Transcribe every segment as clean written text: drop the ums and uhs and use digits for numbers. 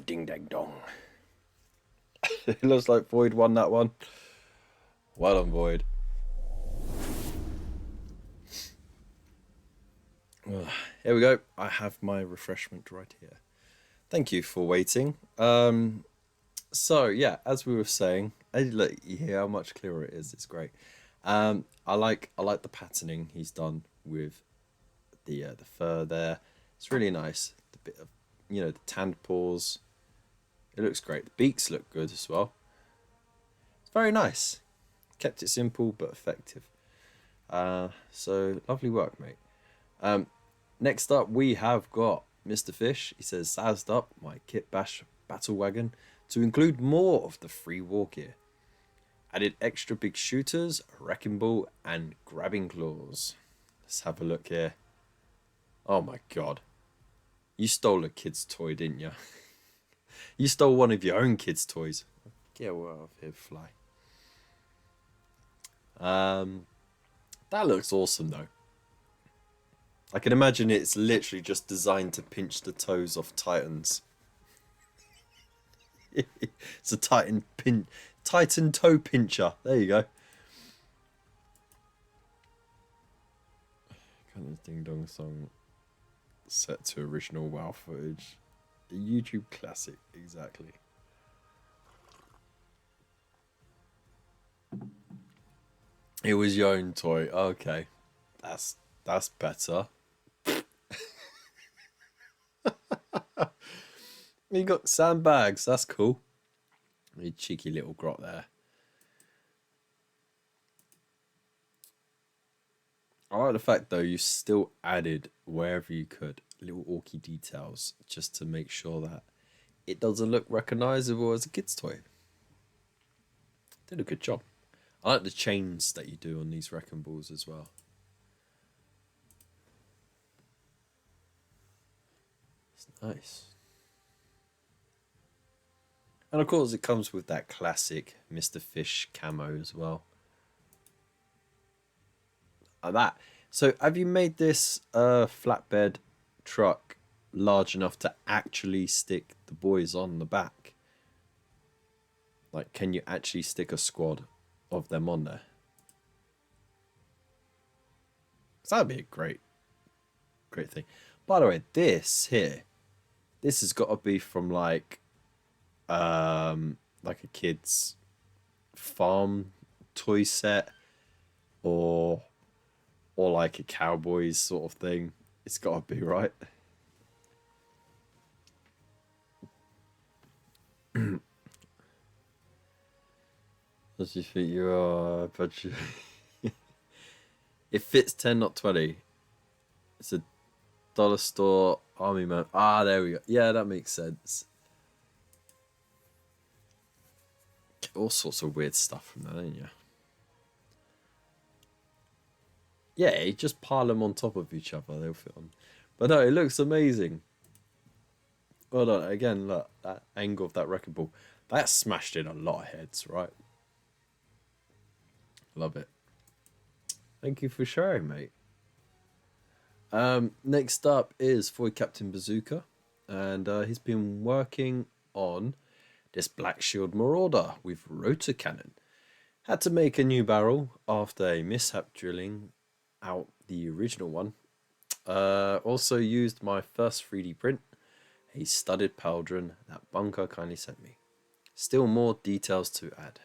Ding dang dong. It looks like Void won that one. Well done, Void. Here we go. I have my refreshment right here. Thank you for waiting. So yeah, as we were saying, look, you hear how much clearer it is. It's great. I like the patterning he's done with the fur there. It's really nice. The bit of the tanned paws. It looks great. The beaks look good as well. It's very nice. Kept it simple but effective. So lovely work, mate. Next up we have got Mr. Fish. He says, "Sazzed up my Kit Bash battle wagon to include more of the free war gear. Added extra big shooters, a wrecking ball, and grabbing claws." Let's have a look here. Oh my god. You stole a kid's toy, didn't you? You stole one of your own kids' toys. Get out of here, fly. That looks awesome though. I can imagine it's literally just designed to pinch the toes off Titans. It's a Titan toe pincher. There you go. Kind of ding dong song set to original WoW footage. A YouTube classic, exactly. It was your own toy. Okay, that's better. You got sandbags. That's cool. A cheeky little grot there. I like the fact though you still added wherever you could little orky details just to make sure that it doesn't look recognizable as a kid's toy. Did a good job. I like the chains that you do on these wrecking balls as well. It's nice. And of course it comes with that classic Mr. Fish camo as well. Like that. So have you made this flatbed truck large enough to actually stick the boys on the back? Like, can you actually stick a squad of them on there? That'd be a great thing. By the way, this here, this has got to be from like a kid's farm toy set or like a cowboys sort of thing. It's got to be, right? Does you think you are? But you... It fits 10, not 20. It's a dollar store army man. Ah, there we go. Yeah, that makes sense. Get all sorts of weird stuff from that, don't you? Yeah, you just pile them on top of each other. They'll fit on. But no, it looks amazing. Well done. Again, look, that angle of that wrecking ball. That smashed in a lot of heads, right? Love it. Thank you for sharing, mate. Next up is Void Captain Bazooka. And he's been working on this Black Shield Marauder with rotor cannon. Had to make a new barrel after a mishap drilling out the original one. Also used my first 3D print, a studded pauldron that Bunker kindly sent me. Still more details to add.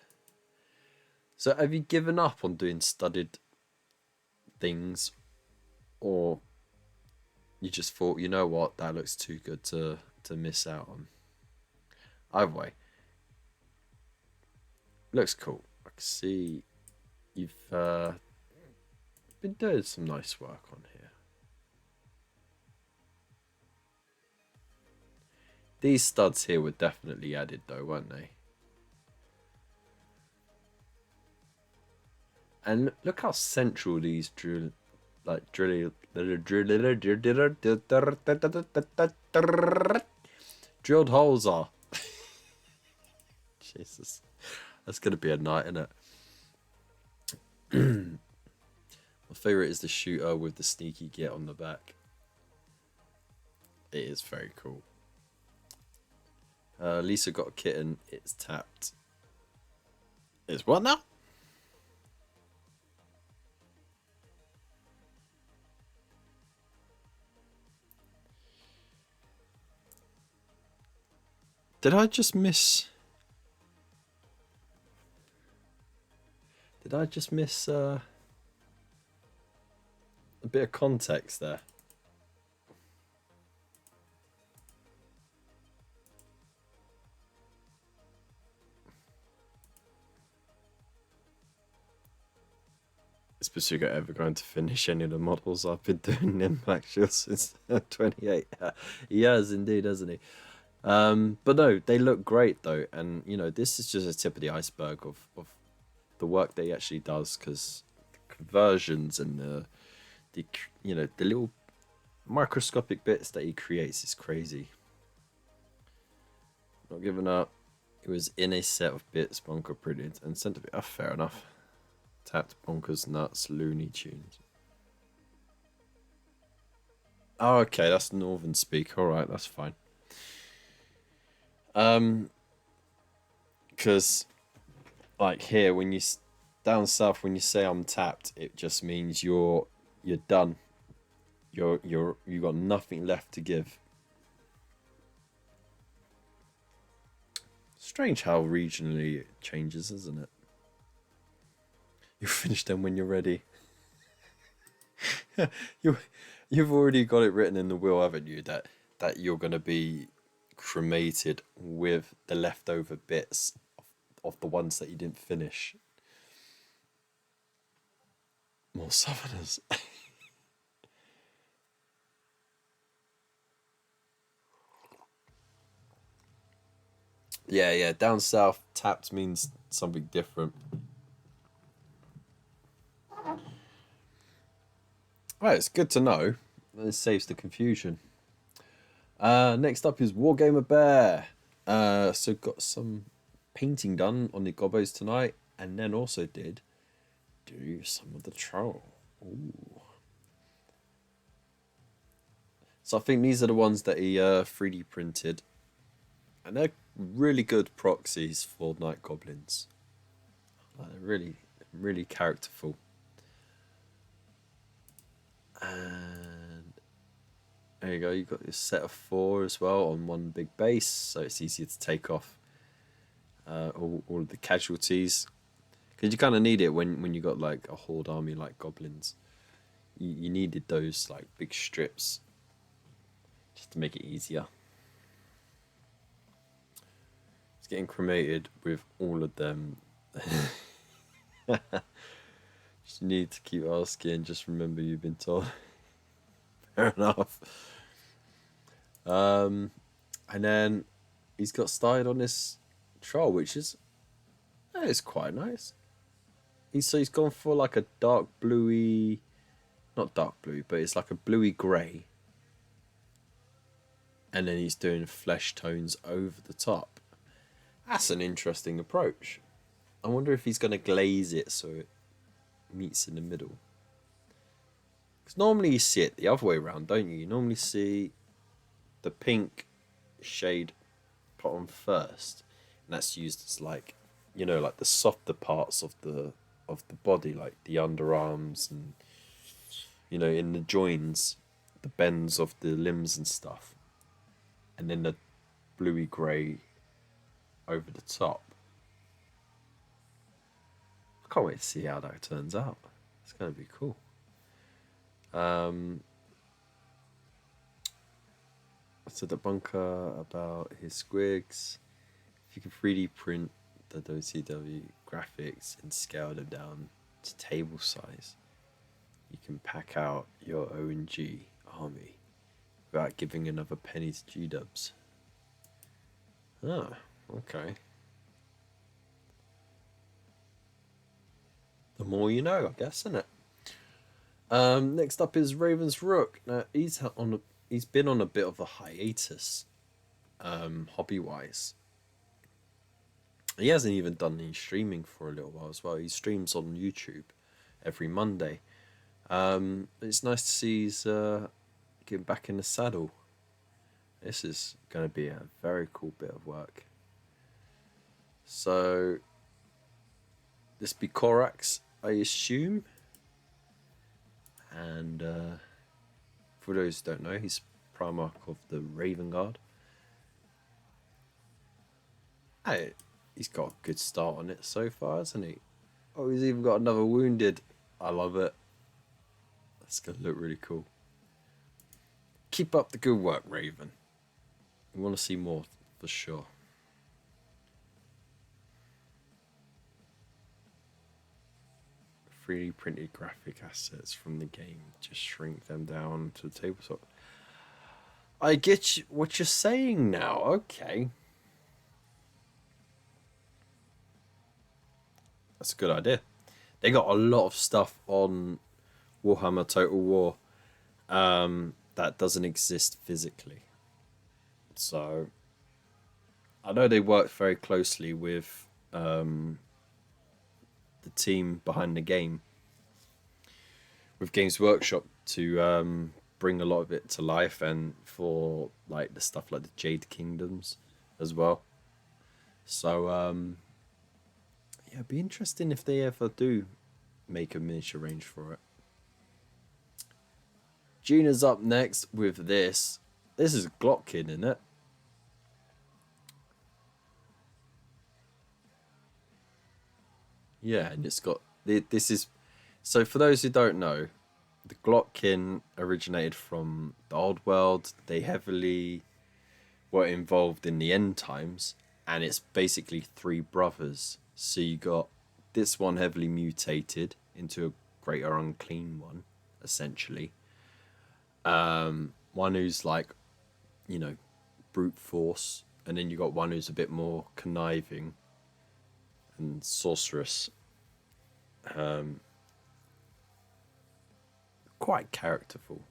So have you given up on doing studded things, or you just thought, you know what, that looks too good to miss out on? Either way, looks cool. I can see you've been doing some nice work on here. These studs here were definitely added though, weren't they? And look how central these drilled holes are. Jesus, that's gonna be a night, isn't it? My favourite is the shooter with the sneaky git on the back. It is very cool. Lisa got a kitten. It's tapped. It's what now? Did I just miss? Did I just miss a bit of context there? Is Basuga ever going to finish any of the models I've been doing in Black Shield since 28? He has indeed, hasn't he? But no, they look great though, and you know, this is just a tip of the iceberg of the work that he actually does, because the conversions and the you know, the little microscopic bits that he creates is crazy. Not giving up. It was in a set of bits, Bonker printed and sent to be. Oh, fair enough. Tapped Bonkers Nuts Looney Tunes. Oh, okay, that's Northern speak. All right, that's fine. Because like here, when you down south, when you say I'm tapped, it just means you're done. You got nothing left to give. Strange how regionally it changes, isn't it? You finish them when you're ready. You've already got it written in the will, haven't you? That you're gonna be cremated with the leftover bits of the ones that you didn't finish. More Southerners. Yeah. Down south, tapped means something different. Right, it's good to know. This saves the confusion. Next up is Wargamer Bear. So got some painting done on the gobos tonight, and then also did do some of the troll. Ooh. So I think these are the ones that he 3D printed, and they're really good proxies for night goblins. They're really characterful. And there you go. You've got this set of 4 as well on one big base, so it's easier to take off all of the casualties. Because you kind of need it when you got like a horde army like goblins. You needed those like big strips just to make it easier. It's getting cremated with all of them. Just need to keep asking. Just remember you've been told. Fair enough. And then he's got started on this troll, which is it's quite nice. He's gone for like a dark bluey, not dark blue, but it's like a bluey grey. And then he's doing flesh tones over the top. That's an interesting approach. I wonder if he's going to glaze it so it meets in the middle. Because normally you see it the other way around, don't you? You normally see the pink shade put on first, and that's used as like, you know, like the softer parts of the body, like the underarms and, you know, in the joints, the bends of the limbs and stuff, and then the bluey grey over the top. I can't wait to see how that turns out. It's going to be cool. So the bunker about his squigs. If you can 3D print the WCW graphics and scale them down to table size, you can pack out your O&G army without giving another penny to G-dubs. Ah, okay. The more you know, I guess, isn't it? Next up is Raven's Rook. Now he's been on a bit of a hiatus, hobby-wise. He hasn't even done any streaming for a little while as well. He streams on YouTube every Monday. It's nice to see he's getting back in the saddle. This is going to be a very cool bit of work. So, this be Korax, I assume. And for those who don't know, he's Primarch of the Raven Guard. Hey, he's got a good start on it so far, hasn't he? Oh, he's even got another wounded. I love it. That's going to look really cool. Keep up the good work, Raven. We want to see more for sure. Freely printed graphic assets from the game. Just shrink them down to the tabletop. I get what you're saying now. Okay. That's a good idea. They got a lot of stuff on Warhammer Total War that doesn't exist physically. So I know they worked very closely with the team behind the game, with Games Workshop, to bring a lot of it to life, and for like the stuff like the Jade Kingdoms as well. So yeah, it'd be interesting if they ever do make a miniature range for it. Gina's up next with this. This is Glotkin, isn't it? Yeah, and it's got this is so for those who don't know, the Glotkin originated from the old world. They heavily were involved in the end times, and it's basically three brothers. So you got this one heavily mutated into a greater unclean one, essentially. One who's like, you know, brute force, and then you got one who's a bit more conniving and sorceress. Quite characterful.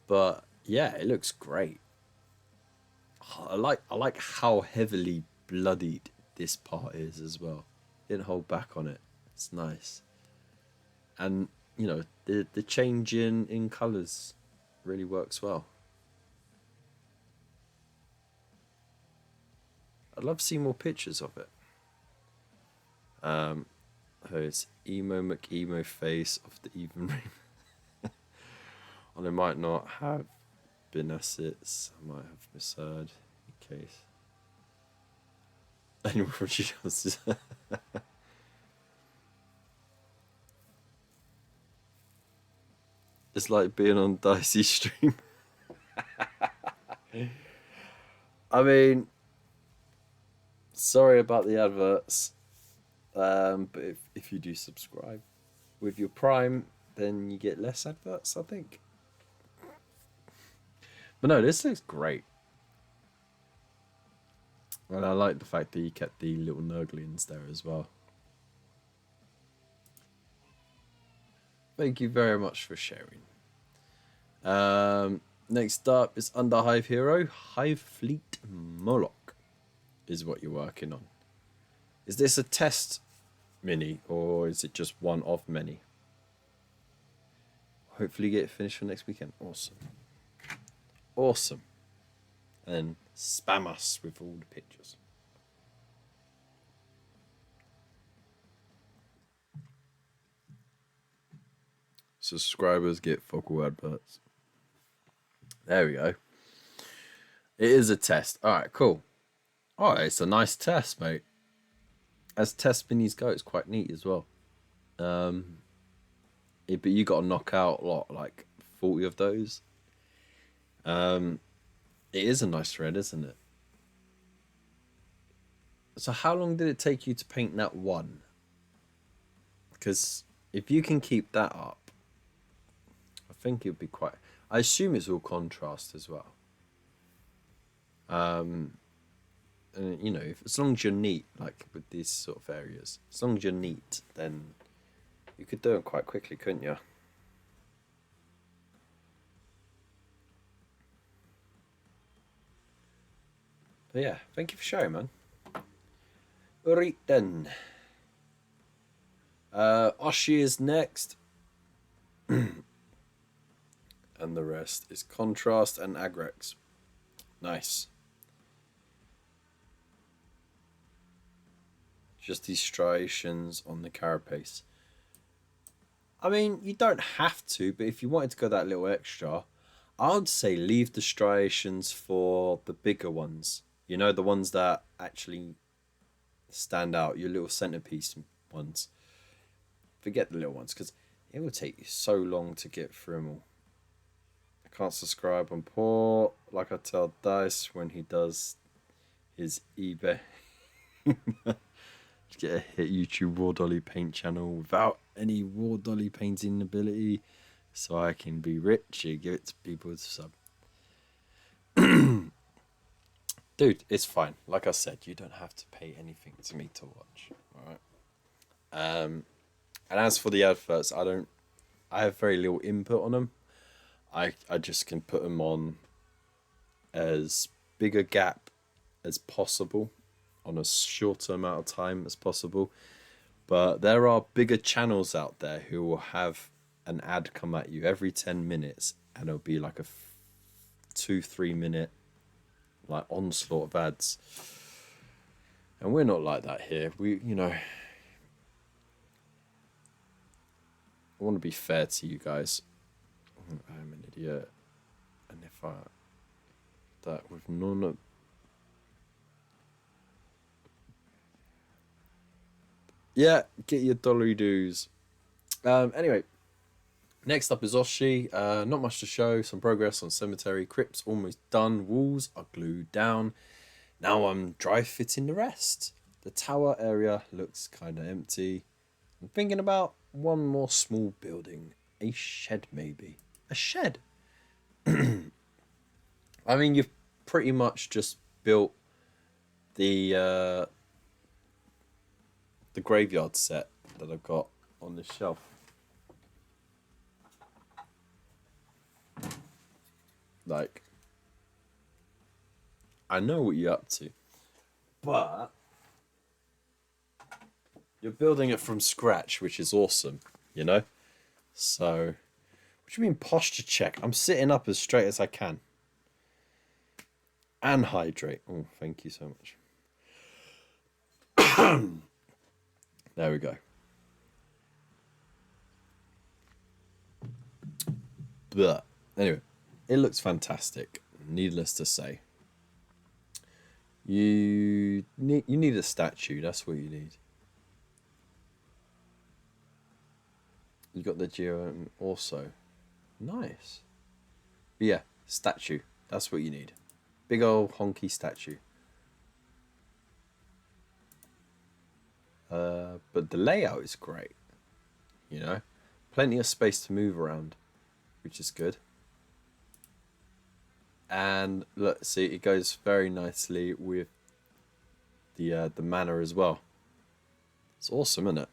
But yeah, it looks great. I like how heavily bloodied this part is as well. Didn't hold back on it. It's nice. And you know, the change in colours really works well. I'd love to see more pictures of it. It's emo McEmo face of the even ring. And it might not have been assets. I might have misheard in case. Anyway, she does. It's like being on Dicey stream. I mean, sorry about the adverts, but if you do subscribe with your Prime, then you get less adverts, I think. But no, this looks great. And I like the fact that you kept the little Nurglings there as well. Thank you very much for sharing. Next up is Under Hive Hero. Hive Fleet Moloch is what you're working on. Is this a test mini, or is it just one of many? Hopefully get it finished for next weekend. Awesome. Awesome. And spam us with all the pictures. Subscribers get focal adverts. There we go. It is a test. Alright, cool. Oh, it's a nice test, mate. As test minis go, it's quite neat as well. But you got to knock out like 40 of those. It is a nice thread, isn't it? So how long did it take you to paint that one? Because if you can keep that up, I think it would be quite... I assume it's all contrast as well. And, you know, as long as you're neat, like with these sort of areas, as long as you're neat, then you could do it quite quickly, couldn't you? But yeah, thank you for sharing, man. Right then. Oshi is next. and the rest is contrast and agrex. Nice. Just these striations on the carapace. I mean, you don't have to, but if you wanted to go that little extra, I would say leave the striations for the bigger ones. You know, the ones that actually stand out, your little centerpiece ones. Forget the little ones, because it will take you so long to get through them all. I can't subscribe on poor, like I tell Dice when he does his eBay. Get a hit YouTube Raw Dolly Paint channel without any Raw Dolly painting ability, so I can be rich and give it to people to sub. Dude, it's fine. Like I said, you don't have to pay anything to me to watch. Alright. And as for the adverts, I have very little input on them. I just can put them on as big a gap as possible on a shorter amount of time as possible. But there are bigger channels out there who will have an ad come at you every 10 minutes, and it'll be like a 2-3 minute like onslaught of ads. And we're not like that here. We, you know, I want to be fair to you guys. I'm an idiot. And if I that with none of yeah, get your dollary dues. Anyway, next up is Oshi. Not much to show. Some progress on cemetery. Crypt's almost done. Walls are glued down. Now I'm dry fitting the rest. The tower area looks kind of empty. I'm thinking about one more small building. A shed, maybe. A shed. I mean, you've pretty much just built the graveyard set that I've got on this shelf. Like, I know what you're up to, but you're building it from scratch, which is awesome, you know? So, what do you mean posture check? I'm sitting up as straight as I can. And hydrate. Oh, thank you so much. There we go. But anyway, it looks fantastic. Needless to say, you need a statue. That's what you need. You got the geom also. Nice. But yeah, statue. That's what you need. Big old honky statue. But the layout is great, you know, plenty of space to move around, which is good. And look, see, it goes very nicely with the manor as well. It's awesome, isn't it?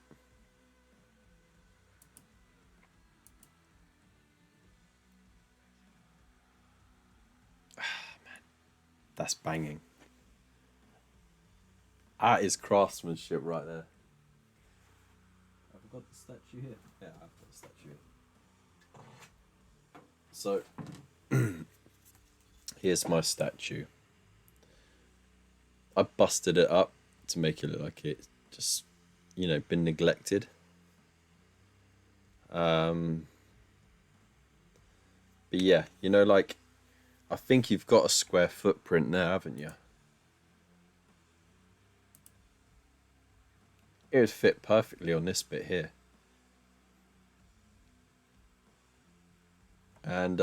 Man, that's banging. That is craftsmanship right there. I've got the statue here. Yeah, I've got the statue here. So, here's my statue. I busted it up to make it look like it just, you know, been neglected. But yeah, you know, like, I think you've got a square footprint there, haven't you? It would fit perfectly on this bit here. And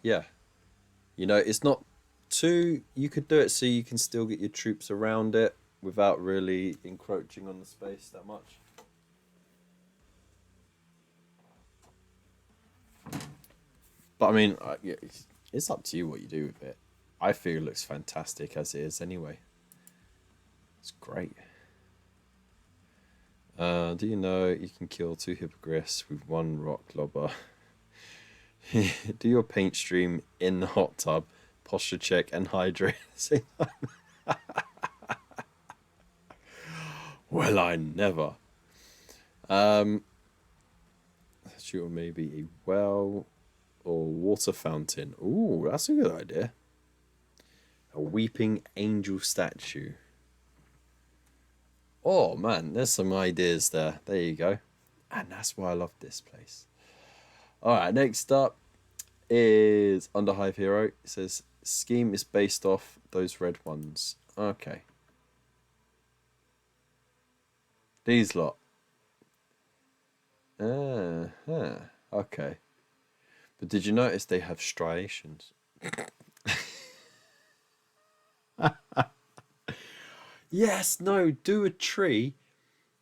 yeah, you know, it's not too, you could do it so you can still get your troops around it without really encroaching on the space that much. But I mean, yeah, it's up to you what you do with it. I feel it looks fantastic as it is anyway. It's great. Do you know you can kill 2 hippogriffs with 1 rock lobber? Do your paint stream in the hot tub, posture check and hydrate at the same time. Well, I never. Sure, maybe a well or water fountain? Ooh, that's a good idea. A weeping angel statue. Oh man, there's some ideas there. There you go. And that's why I love this place. Alright, next up is Underhive Hero. It says scheme is based off those red ones. Okay. These lot. Okay. But did you notice they have striations? Yes, no, do a tree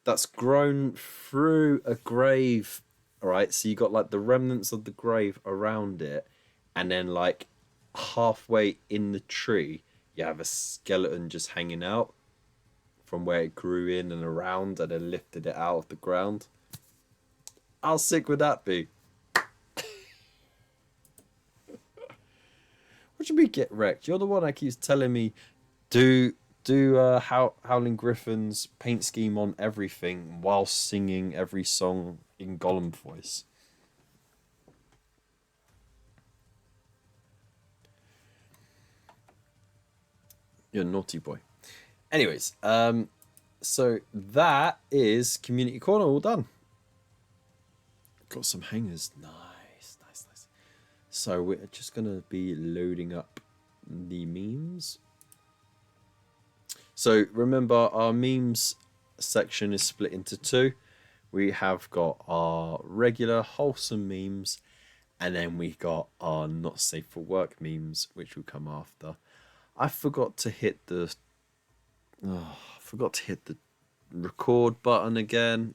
that's grown through a grave. Alright, so you got like the remnants of the grave around it, and then like halfway in the tree, you have a skeleton just hanging out from where it grew in and around and then lifted it out of the ground. How sick would that be? What should we get wrecked? You're the one that keeps telling me do Howling Griffin's paint scheme on everything while singing every song in Gollum voice. You're a naughty boy. Anyways, so that is Community Corner all done. Got some hangers. Nice. So we're just gonna be loading up the memes. So remember, our memes section is split into two. We have got our regular wholesome memes, and then we got our not safe for work memes, which will come after. I forgot to hit the record button again.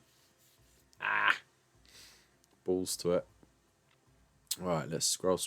Balls to it. All right, let's scroll.